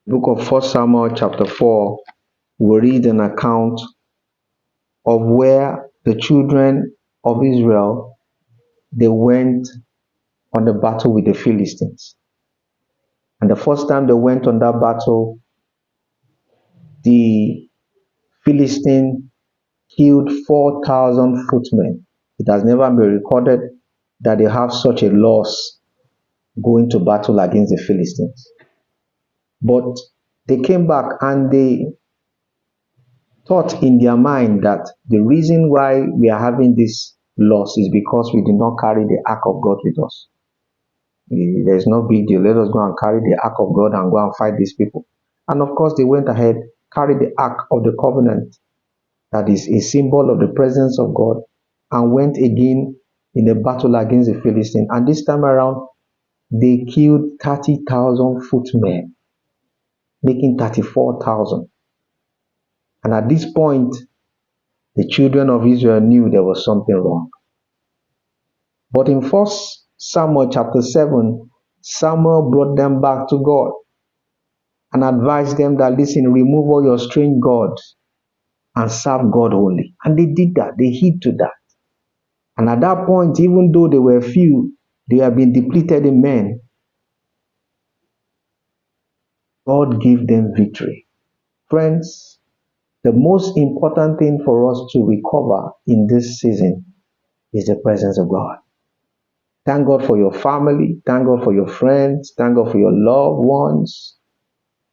Book of 1 Samuel chapter 4, we read an account of where the children of Israel, they went on the battle with the Philistines. And the first time they went on that battle, the Philistine killed 4,000 footmen. It has never been recorded that they have such a loss going to battle against the Philistines. But they came back and they thought in their mind that the reason why we are having this loss is because we did not carry the ark of God with us. There's no big deal. Let us go and carry the ark of God and go and fight these people. And of course, they went ahead, carried the ark of the covenant, that is a symbol of the presence of God, and went again in a battle against the Philistines. And this time around, they killed 30,000 footmen, making 34,000. And at this point, the children of Israel knew there was something wrong. But in 1 Samuel chapter 7, Samuel brought them back to God and advised them that, listen, remove all your strange gods and serve God only. And they did that. They heed to that. And at that point, even though they were few, they had been depleted in men, God gave them victory. Friends, the most important thing for us to recover in this season is the presence of God. Thank God for your family. Thank God for your friends. Thank God for your loved ones.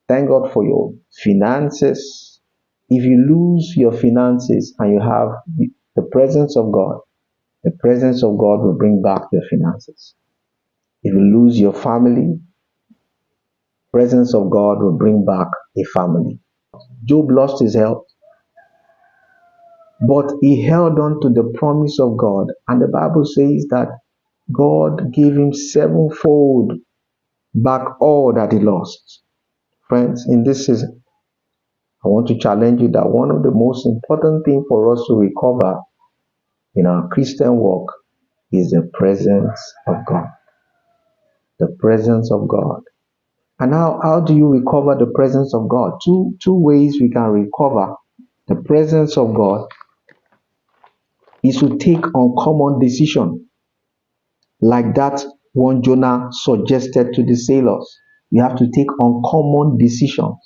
Thank God for your finances. If you lose your finances and you have the presence of God, the presence of God will bring back your finances. If you lose your family, presence of God will bring back a family. Job lost his health, but he held on to the promise of God. And the Bible says that God gave him sevenfold back all that he lost. Friends, in this season, I want to challenge you that one of the most important things for us to recover in our Christian walk is the presence of God. The presence of God. And how do you recover the presence of God? Two ways we can recover the presence of God is to take uncommon decision, like that one Jonah suggested to the sailors. You have to take uncommon decisions.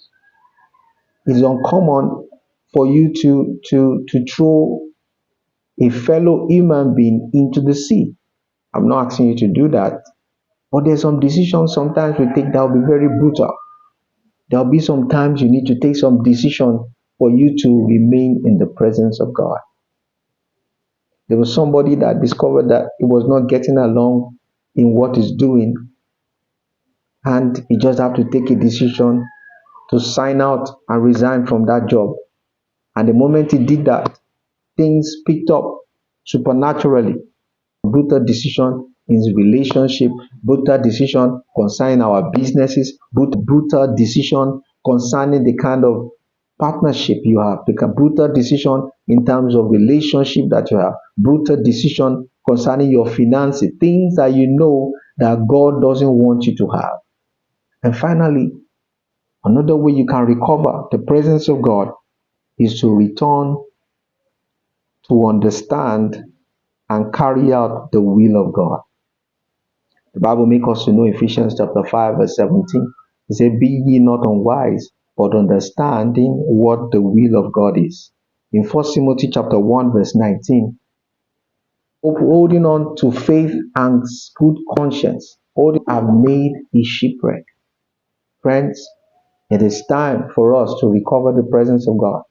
It's uncommon for you to throw a fellow human being into the sea. I'm not asking you to do that, but there's some decisions sometimes we take that will be very brutal. There'll be some times you need to take some decision for you to remain in the presence of God. There was somebody that discovered that he was not getting along in what he's doing, and he just have to take a decision to sign out and resign from that job. And the moment he did that, things picked up supernaturally. Brutal decision in his relationship, brutal decision concerning our businesses, brutal decision concerning the kind of partnership you have, the brutal decision in terms of relationship that you have, brutal decision concerning your finances, things that you know that God doesn't want you to have. And finally, another way you can recover the presence of God is to return to understand and carry out the will of God. The Bible makes us to know Ephesians chapter 5 verse 17. It says, be ye not unwise, but understanding what the will of God is. In 1 Timothy chapter 1 verse 19, holding on to faith and good conscience, have made a shipwreck. Friends, it is time for us to recover the presence of God.